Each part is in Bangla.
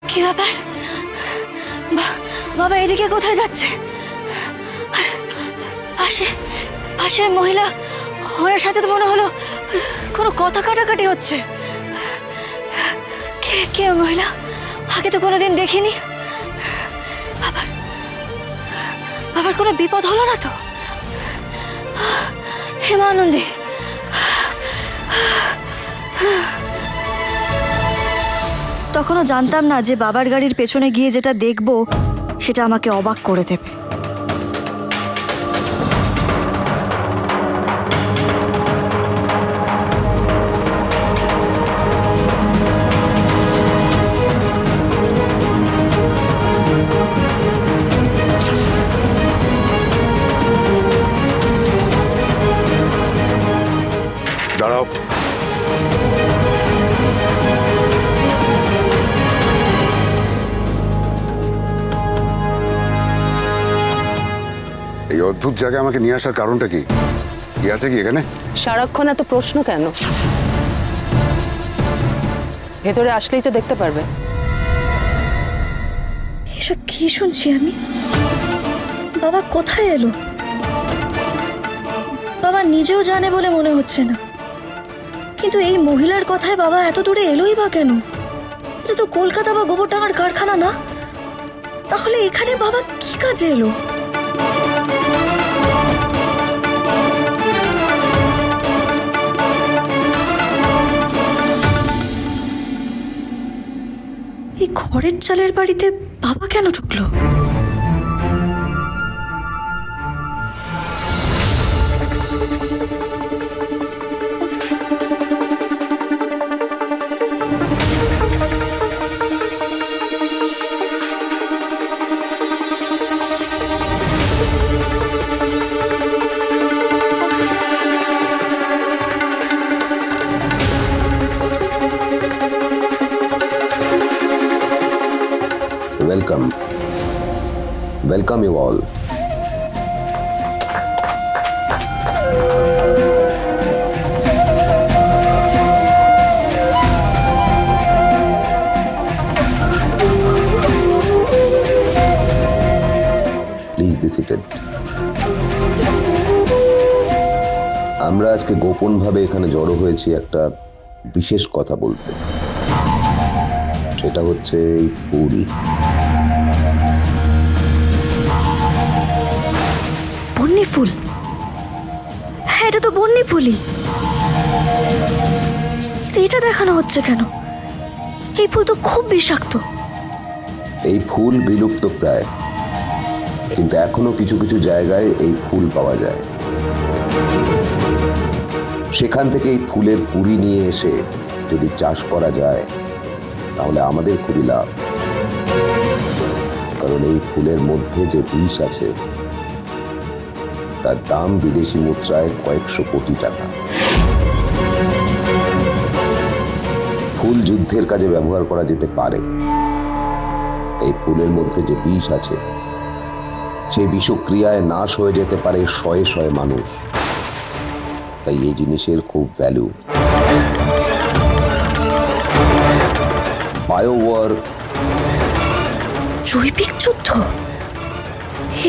কি ব্যাপার? বাবা এদিকে কোথায় যাচ্ছে? পাশে মহিলা, ওনার সাথে তো মনে হলো কোনো কথা কাটাকাটি হচ্ছে। কে মহিলা? আগে তো কোনোদিন দেখিনি। বাবার কোনো বিপদ হলো না তো? হেমানন্দী, তখনও জানতাম না যে বাবার গাড়ির পেছনে গিয়ে যেটা দেখব সেটা আমাকে অবাক করে দেবে। দাঁড়াও। এই অদ্ভুত জায়গায় আমাকে নিয়ে আসার কারণটা কি? কি আছে কি এখানে? সারাক্ষণ এত প্রশ্ন কেন? ভেতরে আসলেই তো দেখতে পারবে। এসব কি শুনছি আমি? বাবা কোথায় এলো? বাবা নিজেও জানে বলে মনে হচ্ছে না, কিন্তু এই মহিলার কথায় বাবা এত দূরে এলোই বা কেন? যে তো কলকাতা বা গোবরডাঙ্গার কারখানা না, তাহলে এখানে বাবা কি কাজে এলো? এই ঘরের চালের বাড়িতে বাবা কেন ঢুকলো? Welcome you all. Please be seated. আমরা আজকে গোপনভাবে এখানে জড়ো হয়েছি একটা বিশেষ কথা বলতে। সেটা হচ্ছে এই ফুল। বন্যি ফুল? হ্যাঁ, এটা তো বন্যি ফুলই। এটা দেখানো হচ্ছে কেন? এই ফুল তো খুব বিষাক্ত। এই ফুল বিলুপ্ত প্রায়, কিন্তু এখনো কিছু কিছু জায়গায় এই ফুল পাওয়া যায়। সেখান থেকে এই ফুলের কুড়ি নিয়ে এসে যদি চাষ করা যায় তাহলে আমাদের খুবই লাভ, কারণ এই ফুলের মধ্যে যে বিষ আছে তার দাম বিদেশি মুদ্রায় কয়েকশো কোটি টাকা। ফুল যুদ্ধের কাজে ব্যবহার করা যেতে পারে। এই ফুলের মধ্যে যে বিষ আছে সেই বিষক্রিয়ায় নাশ হয়ে যেতে পারে শয়ে শয়ে মানুষ। তাই এই জিনিসের খুব ভ্যালু। বায়োওয়ার, জৈবিক যুদ্ধ,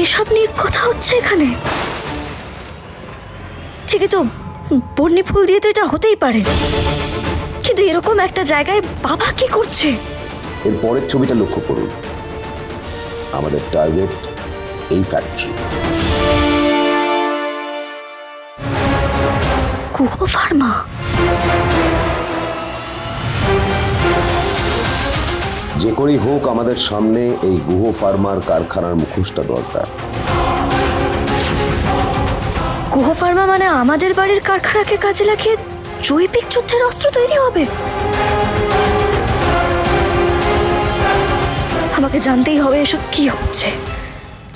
এসব নিয়ে কথা হচ্ছে এখানে। ঠিকই তো, বন্যি ফুল দিয়ে তো এটা হতেই পারে, কিন্তু এরকম একটা জায়গায় বাবা কি করছে? এর পরের ছবিটা লক্ষ্য করুন। আমাদের টার্গেট এই ফ্যাক্টরি। গুহ ফার্মা। যে করেই হোক আমাদের সামনে এই গুহ ফার্মার কারখানার মুখোশটা দরকার। গুহ ফার্মা মানে আমাদের বাড়ির কারখানাকে কাজে লাগিয়ে জৈবিক যুদ্ধের অস্ত্র তৈরি হবে? আমাকে জানতেই হবে এসব কি হচ্ছে,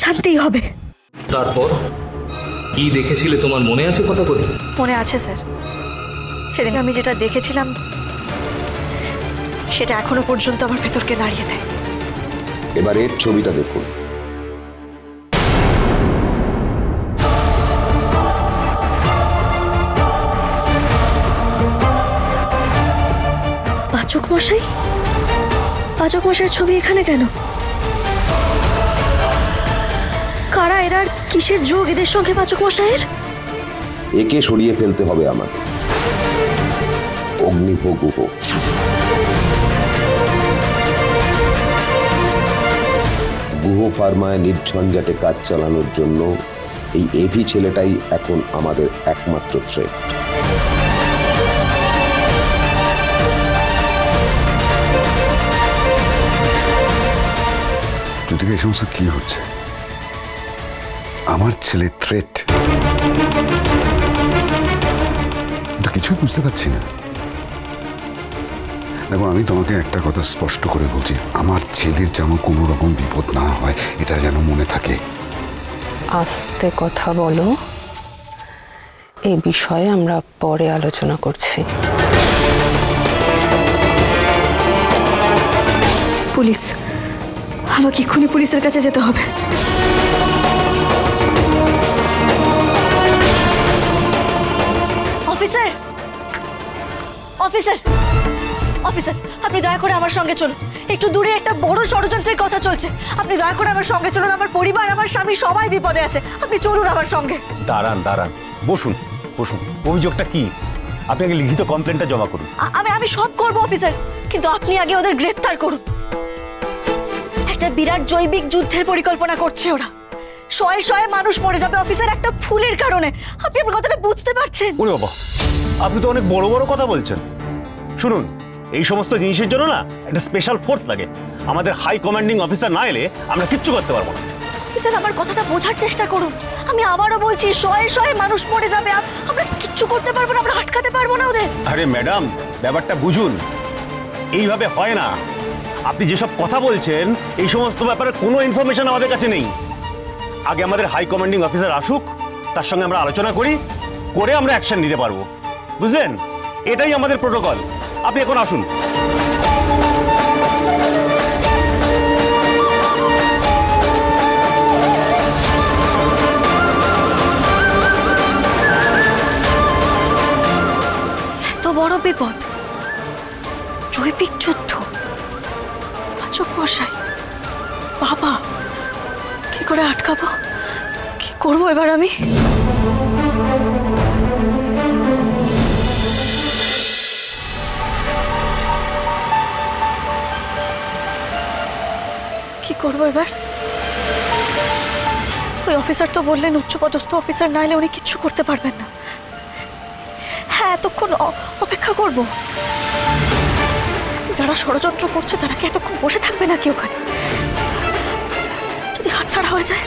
জানতেই হবে। তারপর কি দেখেছিলে তোমার মনে আছে কথা করে? মনে আছে স্যার, সেদিন আমি যেটা দেখেছিলাম সেটা এখনো পর্যন্ত আমার ভেতরকে নাড়িয়ে দেয়। এবার এর ছবিটা দেখুন। পাচক মশাই, পাচক মশাইয়ের ছবি এখানে কেন? কারা এরা? কিসের যোগ এদের সঙ্গে পাচক মশাইয়ের? একে সরিয়ে ফেলতে হবে আমাদের। অগ্নিভোগ গুহ। গুহ ফার্মায় নির্ঝঞ্ঝাটে কাজ চালানোর জন্য এই এভি ছেলেটাই এখন আমাদের একমাত্র থ্রেট। যদিকে এই সমস্ত কি হচ্ছে? আমার ছেলে থ্রেট? কিছুই বুঝতে পারছি না। দেখো, আমি তোমাকে একটা কথা স্পষ্ট করে বলছি, আমার ছেলের যেন কোনো রকম বিপদ না হয়, এটা যেন মনে থাকে। আস্তে কথা বলো, এই বিষয়ে আমরা পরে আলোচনা করছি। পুলিশ, আমাকে এক্ষুনি পুলিশের কাছে যেতে হবে। অফিসার, অফিসার, অফিসার, আপনি দয়া করে আমার সঙ্গে চলুন। একটু দূরে একটা বড় ষড়যন্ত্রের কথা চলছে। আপনি দয়া করে আমার সঙ্গে চলুন। আমার পরিবার, আমার স্বামী সবাই বিপদে আছে। আপনি চলুন আমার সঙ্গে। দাঁড়ান দাঁড়ান, বসুন বসুন। অভিযোগটা কি? আপনি আগে লিখিত কমপ্লেনটা জমা করুন। আমি সব করব অফিসার, কিন্তু আপনি আগে ওদের গ্রেফতার করুন। একটা বিরাট জৈবিক যুদ্ধের পরিকল্পনা করছে ওরা। শয়ে শয়ে মানুষ মরে যাবে অফিসার, একটা ফুলের কারণে। আপনি আমার কথাটা বুঝতে পারছেন? ওরে বাবা, আপনি তো অনেক বড় বড় কথা বলছেন। শুনুন, এই সমস্ত জিনিসের জন্য না একটা স্পেশাল ফোর্স লাগে। আমাদের হাই কমান্ডিং অফিসার না এলে আমরা কিচ্ছু করতে পারবো না। অফিসার, আমার কথাটা বোঝার চেষ্টা করুন। আমি আবারও বলছি, শয়ে শয়ে মানুষ মরে যাবে, আমরা কিচ্ছু করতে পারবো না, আমরা আটকাতে পারবো না ওদের। আরে ম্যাডাম, ব্যাপারটা বুঝুন, এইভাবে হয় না। আপনি যেসব কথা বলছেন, এই সমস্ত ব্যাপারে কোনো ইনফরমেশন আমাদের কাছে নেই। আগে আমাদের হাই কমান্ডিং অফিসার আসুক, তার সঙ্গে আমরা আলোচনা করি, করে আমরা অ্যাকশন নিতে পারবো। বুঝলেন? এটাই আমাদের প্রোটোকল। আপনি এখন আসুন। এত বড় বিপদ, জৈবিক যুদ্ধ, পাচক মশাই, বাবা, কি করে আটকাবো? কি করবো এবার আমি? কি করবো এবার? ওই অফিসার তো বললেন উচ্চপদস্থ অফিসার না এলে উনি কিচ্ছু করতে পারবেন না। হ্যাঁ, এতক্ষণ অপেক্ষা করব। যারা ষড়যন্ত্র করছে তারা কি এতক্ষণ বসে থাকবে নাকি ওখানে? যদি হাতছাড়া হয়ে যায়?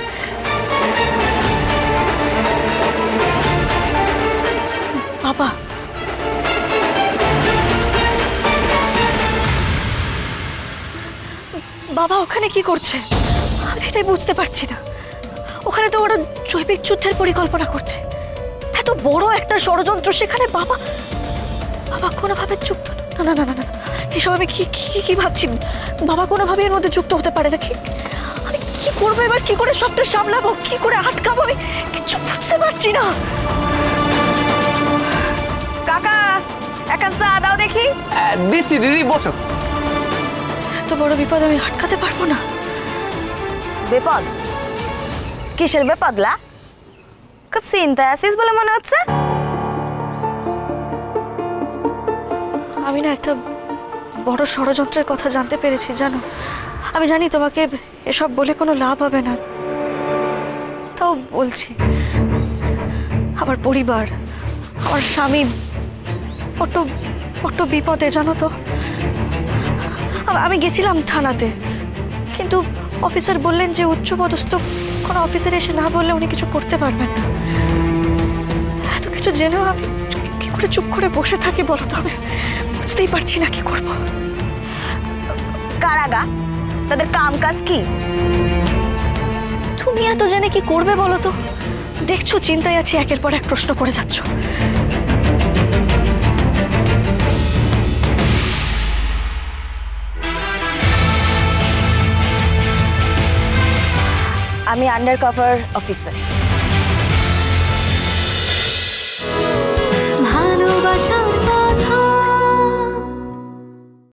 বাবা, বাবা ওখানে কি করছে? আমি এটাই বুঝতে পারছি না। ওখানে তো ওরা জৈবিক যুদ্ধের পরিকল্পনা করছে। এত বড় একটা ষড়যন্ত্র, সেখানে বাবা বাবা কোনোভাবে যুক্ত? না না না না না, এসব আমি কি কি কি ভাবছি? বাবা কোনোভাবে এর মধ্যে যুক্ত হতে পারে নাকি? আমি কি করবো এবার? কি করে সবটা সামলাবো? কি করে আটকাবো? আমি কিছু বুঝতে পারছি না। কাকা, একটা চা দাও দেখি। দিচ্ছি দিদি, বসো। এত বড় বিপদ আমি আটকাতে পারবো না। বিপদ? কিসের বিপদ লা? খুব চিন্তায় আছিস বলে মনে হচ্ছে। আমি না একটা বড় ষড়যন্ত্রের কথা জানতে পেরেছি, জানো। আমি জানি তোমাকে এসব বলে কোনো লাভ হবে না, তাও বলছি। আমার পরিবার, আমার স্বামী বড্ড বড্ড বিপদে, জানো তো। আমি গেছিলাম থানাতে, কিন্তু অফিসার বললেন যে উচ্চপদস্থ কোনো অফিসার এসে না বললে উনি কিছু করতে পারবেন না। এত কিছু জেনেও আমি কি করে চুপ করে বসে থাকি বলো তো? আমি বুঝতেই পারছি না কি করব। কারাগা, তাদের কাম কাজ কি? তুমি এত জেনে কি করবে বলো তো? দেখছো চিন্তায় আছি, একের পর এক প্রশ্ন করে যাচ্ছ। আমি আন্ডার কভার অফিসার। ভালোবাসা